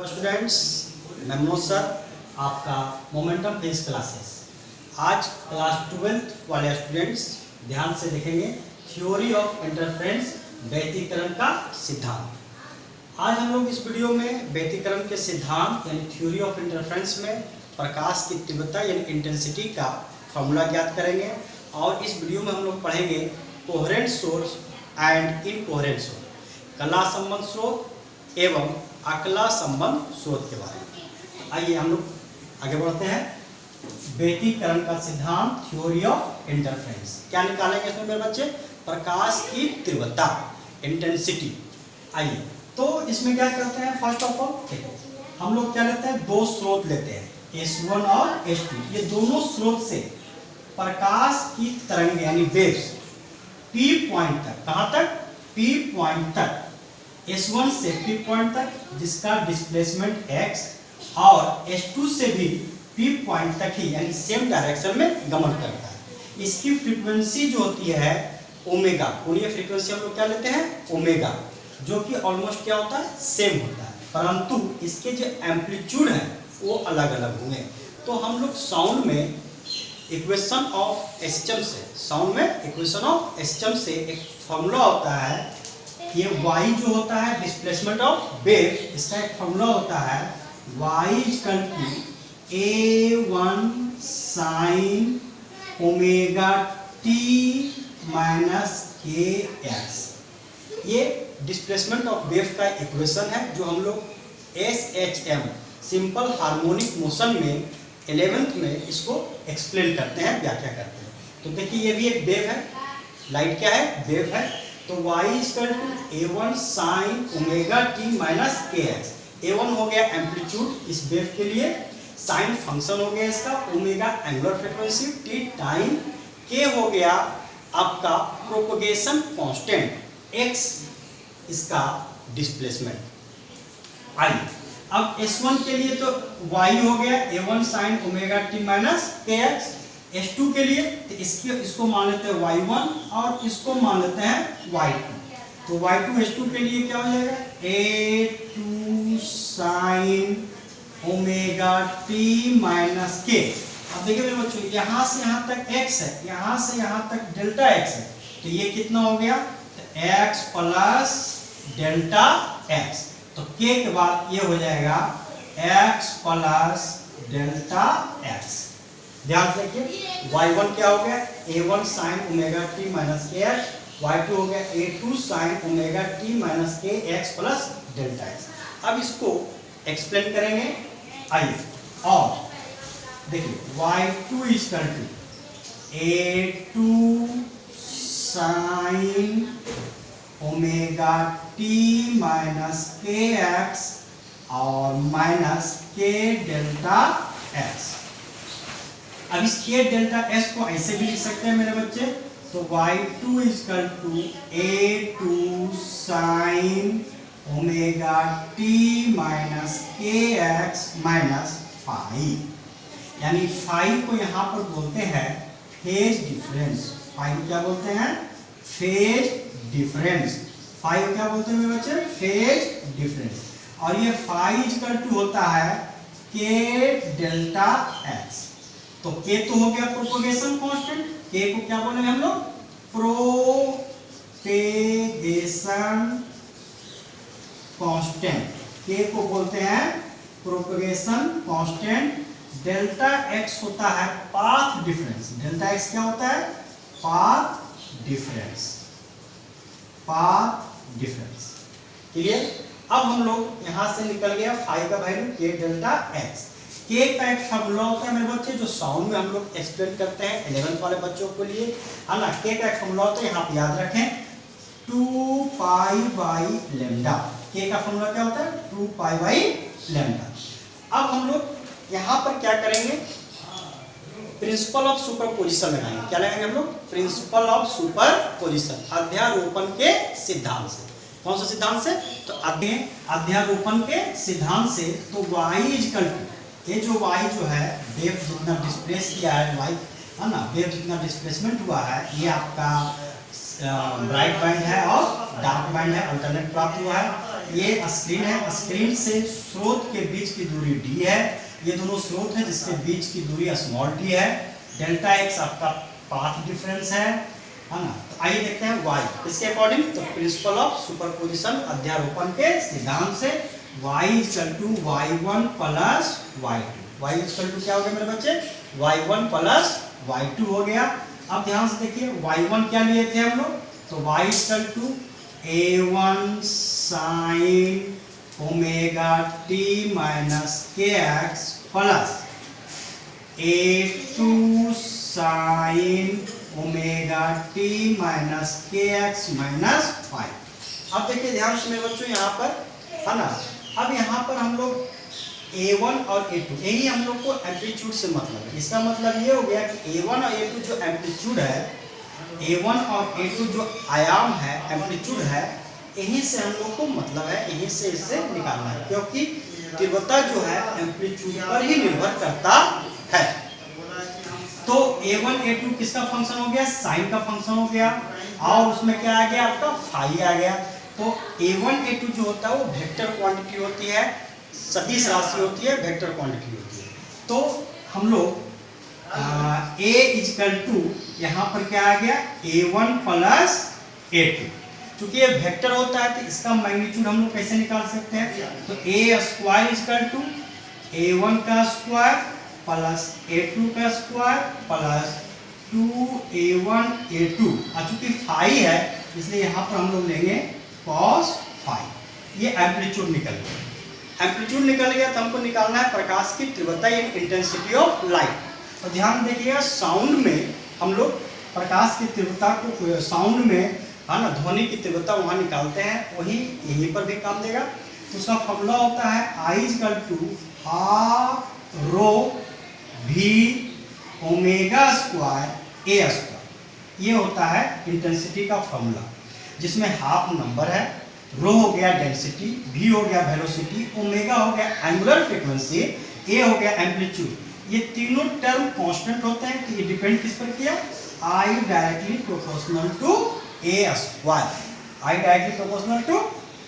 Students, मैं Manoj sir, आपका momentum physics classes. आज क्लास 12th वाले स्टूडेंट्स ध्यान से देखेंगे थ्योरी ऑफ इंटरफेरेंस, व्यतिकरण का सिद्धांत। आज हम लोग इस वीडियो में व्यतिकरण के सिद्धांत यानी थ्योरी ऑफ इंटरफेरेंस में प्रकाश की तीव्रता यानी इंटेंसिटी का फॉर्मूला ज्ञात करेंगे और इस वीडियो में हम लोग पढ़ेंगे coherent source and incoherent source, कला संबंध स्रोत एवं अकला संबंध स्रोत के बारे में। आइए हम लोग आगे बढ़ते हैं। व्यतिकरण का सिद्धांत, थ्योरी ऑफ इंटरफेरेंस। क्या निकालेंगे इसमें मेरे बच्चे? प्रकाश की तीव्रता, इंटेंसिटी। आइए तो इसमें क्या करते हैं, फर्स्ट ऑफ ऑल देखो हम लोग क्या लेते हैं, दो स्रोत लेते हैं S1 और S2। ये दोनों स्रोत से प्रकाश की तरंग यानी वेव्स P पॉइंट तक, कहां तक? P पॉइंट तक, S1 से P पॉइंट तक जिसका डिस्प्लेसमेंट x और S2 से भी P पॉइंट तक ही यानी सेम डायरेक्शन में गमन करता है। इसकी फ्रीक्वेंसी जो होती है ओमेगा, कोणीय फ्रीक्वेंसी हम लोग क्या लेते हैं? ओमेगा, जो कि ऑलमोस्ट क्या होता है? सेम होता है, परंतु इसके जो एम्पलीट्यूड है वो अलग अलग होंगे। तो हम लोग साउंड में इक्वेशन ऑफ एसचम से, साउंड में इक्वेशन ऑफ एसचम से एक फॉर्मूला होता है, ये y जो होता है डिस्प्लेसमेंट ऑफ वेव, इसका एक फॉर्मूला होता है y equal to a1 sin omega t minus kx। ये डिस्प्लेसमेंट ऑफ वेव का इक्वेशन है जो हम लोग SHM सिंपल हार्मोनिक मोशन में 11th में इसको एक्सप्लेन करते हैं, व्याख्या करते हैं। तो देखिए ये भी एक वेव है, लाइट क्या है? वेव है। तो y equal to a1 sin omega t minus kx। a1 हो गया एम्पलीट्यूड इस वेव के लिए, साइन फंक्शन हो गया इसका, omega angular frequency, t time, k हो गया आपका प्रोपगेशन कांस्टेंट, x इसका डिस्प्लेसमेंट। आइए अब S1 के लिए तो y हो गया a1 sin omega t minus kx। S2 के लिए तो इसको मान लेते हैं y1 और इसको मान लेते हैं y2। तो y2 S2 के लिए क्या हो जाएगा? a2 sin omega t minus k। अब देखिए मेरे बच्चों, यहाँ से यहाँ तक x है, यहाँ से यहाँ तक डेल्टा x है, तो ये कितना हो गया? तो x प्लस डेल्टा x। तो k के बाद ये हो जाएगा x प्लस डेल्टा x। ध्यान से देखिए y1 क्या हो गया? a1 sin omega t minus kx, y2 हो गया a2 sin omega t minus kx plus delta x। अब इसको एक्सप्लेन करेंगे। आइए और देखिए y2 equal to a2 sin omega t minus kx और माइनस k डेल्टा x। अब इस k डेल्टा s को ऐसे भी लिख सकते हैं मेरे बच्चे, तो y2 equal to a2 sin omega t minus kx minus five. यानी फाइव को यहाँ पर बोलते हैं फेज डिफरेंस। फाइव को क्या बोलते हैं? Phase difference. फाइव क्या बोलते हैं मेरे बच्चे? Phase difference. और ये फाइव इक्वल टू होता है k डेल्टा x। तो k तो हो गया प्रोपगेशन कांस्टेंट, k को क्या बोलेंगे हम लोग? प्रोपेगेशन कांस्टेंट, k को बोलते हैं प्रोपगेशन कांस्टेंट। डेल्टा x होता है पाथ डिफरेंस। डेल्टा x क्या होता है? Path difference, path difference. Clear? अब हम लोग यहां से निकल गया फाइव का value k delta x। k का एक फॉर्मूला होता है मेरे बच्चे जो साउंड में हम लोग एक्सप्लेन करते हैं 11th वाले बच्चों के लिए, है ना। k का एक फॉर्मूला होता है, यहाँ पे याद रखें, 2 पाई बाई लैम्डा। k का फॉर्मूला क्या होता है? 2 पाई बाई लैम्डा। अब हम लोग यहाँ पर क्या करेंगे? प्रिंसिपल ऑफ सुपरपोजिशन लगाएंगे। क्या लगाएंगे हम लोग? प्रिंसिपल ऑफ सुपरपोजिशन, अध्यारोपण के सिद्धांत से। कौन सा सिद्धांत से? तो अध्यारोपण के सिद्धांत से। तो y इक्वल टू, ये जो y जो है वेव जितना डिस्प्लेस किया है y, है ना, वेव जितना डिस्प्लेसमेंट हुआ है, ये आपका ब्राइट बैंड है और डार्क बैंड है, अल्टरनेट प्राप्त हुआ है। ये स्क्रीन है, स्क्रीन से स्रोत के बीच की दूरी d है, ये दोनों स्रोत है जिसके बीच की दूरी स्मॉल d है। डेल्टा x आपका पाथ डिफरेंस है ना। तो आइए देखते हैं y इसके अकॉर्डिंग, तो प्रिंसिपल ऑफ सुपरपोजिशन अध्यारोपण के सिद्धांत से y equal to y1 plus y2, y equal to क्या हो गया मेरे बच्चे, y1 प्लस y2 हो गया। अब ध्यान से देखिए y1 क्या लिए थे हम लोग, तो y equal to a1 sin omega t minus kx plus a2 sin omega t minus kx minus 5। अब देखिए ध्यान से मेरे बच्चों यहाँ पर है ना, अब यहाँ पर हम लोग a1 और a2 यही हम लोग को एम्पलीट्यूड से मतलब है। इसका मतलब ये हो गया कि a1 और a2 जो एम्पलीट्यूड है, a1 और a2 जो आयाम है, एम्पलीट्यूड है, यहीं से हम लोग को मतलब है, यहीं से इससे निकालना है, क्योंकि तीव्रता जो है एम्पलीट्यूड पर ही निर्भर करता है। तो a1 a2 किसका फंक्शन हो गया, साइन का फंक्शन हो गया, और उसमें क्या आ गया आपका फाई आ गया। तो a1 a2 जो होता है वो वेक्टर क्वांटिटी होती है, सदिश राशि होती है, वेक्टर क्वांटिटी होती है। तो हम लोग a इक्वल टू यहाँ पर क्या आ गया, a1 प्लस a2, क्योंकि ये वेक्टर होता है तो इसका मैग्नीट्यूड हम लोग कैसे निकाल सकते हैं, तो a square equal to a1 का स्क्वायर प्लस a2 का स्क्वायर प्लस 2a1 a2, चूंकि फाई है इसलिए यहाँ पर हम लोग लेंगे cos फाई। ये एम्पलीट्यूड निकल गया, एम्पलीट्यूड निकल गया तो हमको निकालना है प्रकाश की तीव्रता, इंटेंसिटी ऑफ लाइट। तो ध्यान देखिएगा साउंड में हम लोग प्रकाश की तीव्रता को, साउंड में है ना ध्वनि की तीव्रता वहाँ निकालते हैं, वही यहीं पर भी काम देगा। तो उसका फॉर्मूला होता है I equal to half rho भी ओमेगा स्क्वायर ए स्क्वायर, ये होता है इंटेंसिटी का फॉर्मूला, जिसमें हाफ नंबर है, रो हो गया डेंसिटी, भी हो गया वेलोसिटी, ओमेगा हो गया एंगुलर फ्रीक्वेंसी, ए हो गया एम्पलीट्यूड। ये तीनों टर्म कांस्टेंट होते हैं, तो ये डिपेंड किस पर किया, I directly proportional to A square, I directly proportional to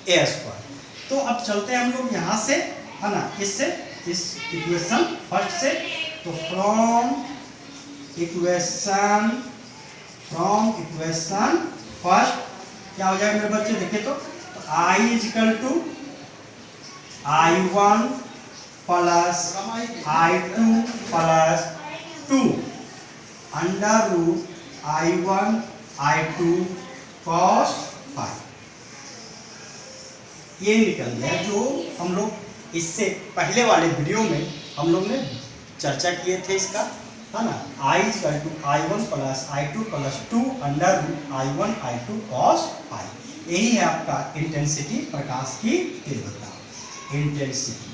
A square. तो अब चलते हैं हम लोग यहाँ से है ना, इससे इस इक्वेशन फर्स्ट से, तो फ्रॉम इक्वेशन फर्स्ट क्या हो जाएगा मेरे बच्चे, देखिए तो I equal to I1 plus I2 plus 2 under root I1 I2 cos phi, ये निकल गया जो हम लोग इससे पहले वाले वीडियो में हम लोग ने चर्चा किए थे इसका, है ना, I equal to I1 plus I2 plus 2 under root I1 I2 cos phi. यही है आपका इंटेंसिटी, प्रकाश की तीव्रता, इंटेंसिटी।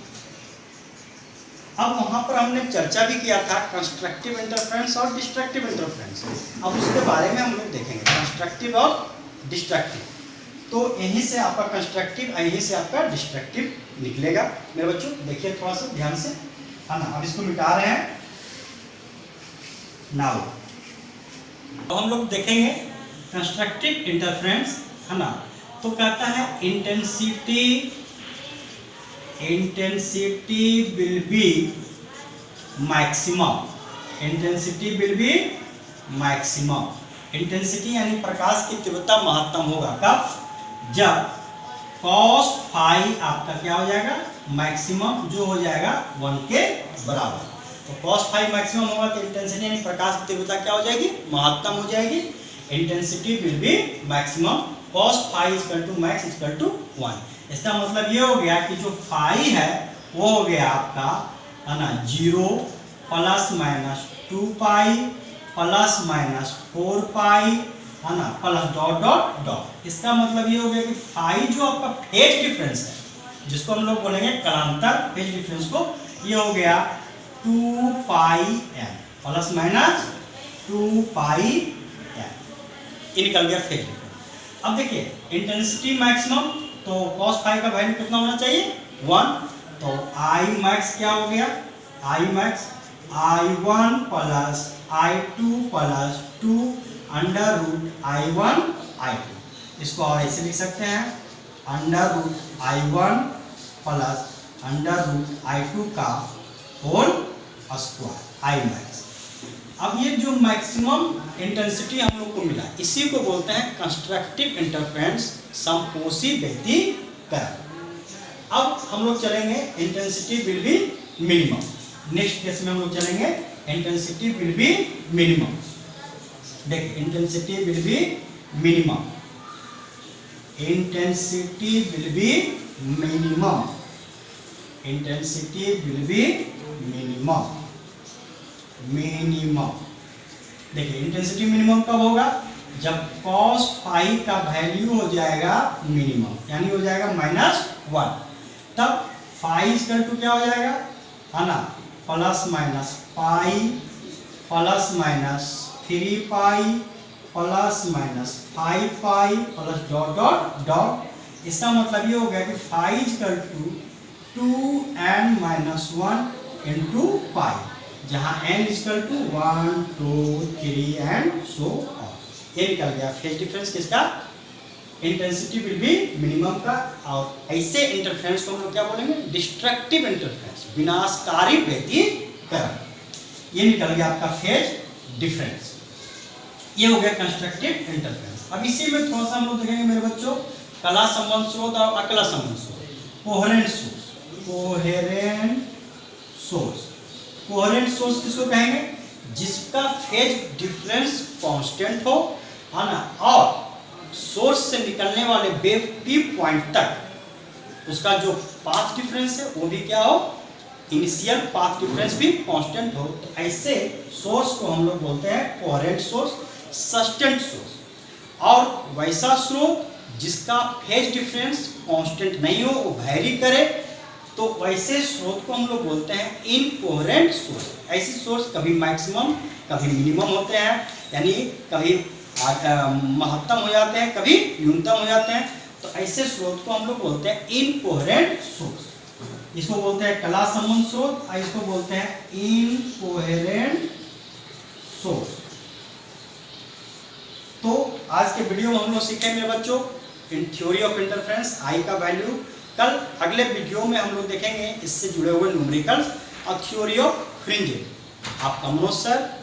अब वहां पर हमने चर्चा भी किया था कंस्ट्रक्टिव इंटरफेरेंस और डिस्ट्रक्टिव इंटरफेरेंस। अब उसके बारे में हम लोग देखेंगे कंस्ट्रक्टिव और डिस्ट्रक्टिव। तो यहीं से आपका कंस्ट्रक्टिव, यहीं से आपका डिस्ट्रक्टिव निकलेगा मेरे बच्चों। देखिए थोड़ा सा ध्यान से, है ना, अब इसको मिटा रहे हैं नाउ। तो हम लोग देखेंगे कंस्ट्रक्टिव इंटरफेरेंस, है ना। तो कहता है intensity will be maximum, intensity will be maximum. Intensity यानी प्रकाश की तीव्रता महत्तम होगा कब, जब cos फाई आपका क्या हो जाएगा, मैक्सिमम, जो हो जाएगा 1 के बराबर। तो cos फाई मैक्सिमम होगा तो इंटेंसिटी यानी प्रकाश की तीव्रता क्या हो जाएगी, महत्तम हो जाएगी। Intensity will be maximum, cos phi equal to max equal to 1। इसका मतलब ये हो गया कि जो फाई है वो हो गया आपका, है ना, 0 प्लस माइनस 2 पाई प्लस माइनस 4 पाई, है ना, प्लस डॉट डॉट डॉट। इसका मतलब ये हो गया कि फाई जो आपका फेज डिफरेंस है, जिसको हम लोग बोलेंगे कालांतर फेज डिफरेंस को, ये हो गया 2 पाई एम प्लस माइनस 2 पाई एम, ये निकल गया फेज डिफरेंस। अब देखिए इंटेंसिटी मैक्सिमम, तो cos फाई का वैल्यू कितना होना चाहिए, 1। तो I मैक्स क्या हो गया, I max I1 plus I2 plus 2 under root I1 I2। इसको और ऐसे लिख सकते हैं √I1 प्लस √I2 का होल स्क्वायर I मैक्स। अब ये जो मैक्सिमम इंटेंसिटी हम लोग को मिला, इसी को बोलते हैं कंस्ट्रक्टिव इंटरफेरेंस संपोषी व्यतिकरण। अब हम लोग चलेंगे intensity will be minimum. Next case में हम लोग चलेंगे इंटेंसिटी विल बी मिनिमम। देखिए intensity will be minimum, intensity will be minimum, intensity will be minimum, minimum. देखिए इंटेंसिटी मिनिमम कब होगा? जब cos फाई का वैल्यू हो जाएगा मिनिमम, यानी हो जाएगा -1, तब फाई इक्वल टू क्या हो जाएगा, है ना, plus minus pi plus minus 3 pi plus minus 5 pi plus dot dot dot. इसका मतलब ये हो गया कि phi equal to 2n-1 into pi, जहाँ n equal to 1 2 3 and so on. ये निकल गया फेज डिफरेंस किसका? इंटेंसिटी विल बी मिनिमम का। और ऐसे इंटरफेरेंस को हम लोग क्या बोलेंगे? डिस्ट्रक्टिव इंटरफेरेंस, विनाशकारी व्यतिकरण। ये निकल गया आपका फेज डिफरेंस। ये हो गया कंस्ट्रक्टिव इंटरफेरेंस। अब इसी में थोड़ा सा हम लोग देखेंगे मेरे बच्चों, कला संबंध स्रोत और अकला संबंध स्रोत। Coherent source, coherent source, coherent source किसको कहेंगे? जिसका फेज डिफरेंस कांस्टेंट हो, है ना, और सोर्स से निकलने वाले वेव पी पॉइंट तक उसका जो पाथ डिफरेंस है वो भी क्या हो, इनिशियल पाथ डिफरेंस भी कांस्टेंट हो। तो ऐसे सोर्स को हम लोग बोलते हैं कोहेरेंट सोर्स, सस्टेंट सोर्स। और वैसा स्रोत जिसका फेज डिफरेंस कांस्टेंट नहीं हो, वो वैरी करे, तो वैसे स्रोत को हम लोग बोलते हैं इनकोहेरेंट सोर्स। ऐसे सोर्स कभी मैक्सिमम कभी मिनिमम होते हैं, यानी कभी महत्तम हो जाते हैं, कभी न्यूनतम हो जाते हैं। तो ऐसे स्रोत को हम लोग बोलते हैं इनकोहेरेंट सोर्स। इसको बोलते हैं कला संबंध स्रोत और इसको बोलते हैं इनकोहेरेंट सोर्स। तो आज के वीडियो में हम लोग सीखेंगे बच्चों इन थ्योरी ऑफ इंटरफेरेंस, आई का वैल्यू। कल अगले वीडियो में हम लोग देखेंगे इससे जुड़े हुए न्यूमेरिकल्स और थ्योरी ऑफ फ्रिंजेस। आपका मनोज सर